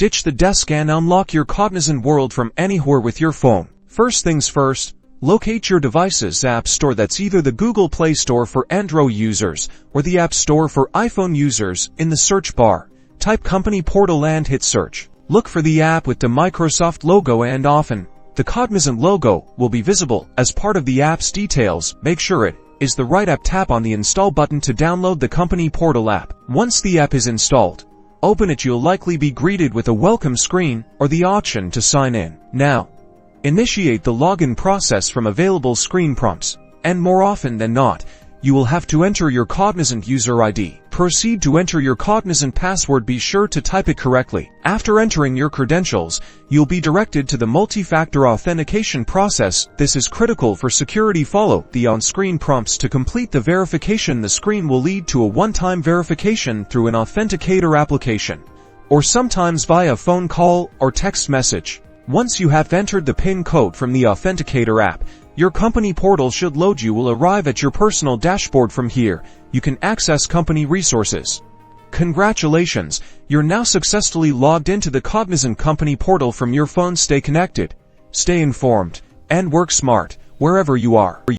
Ditch the desk and unlock your Cognizant world from anywhere with your phone. First things first, locate your device's App Store. That's either the Google Play Store for Android users or the App Store for iPhone users. In the search bar, type Company Portal and hit search. Look for the app with the Microsoft logo, and often the Cognizant logo will be visible as part of the app's details. Make sure it is the right app. Tap on the Install button to download the Company Portal app. Once the app is installed, open it. You'll likely be greeted with a welcome screen or the option to sign in. Now, initiate the login process from available screen prompts, and more often than not, you will have to enter your Cognizant user ID. Proceed to enter your Cognizant password. Be sure to type it correctly. After entering your credentials, you'll be directed to the multi-factor authentication process. This is critical for security. Follow the on-screen prompts to complete the verification. The screen will lead to a one-time verification through an Authenticator application, or sometimes via phone call or text message. Once you have entered the PIN code from the Authenticator app, your company portal should load. You will arrive at your personal dashboard. From here, you can access company resources. Congratulations, you're now successfully logged into the Cognizant Company Portal from your phone. Stay connected, stay informed, and work smart wherever you are.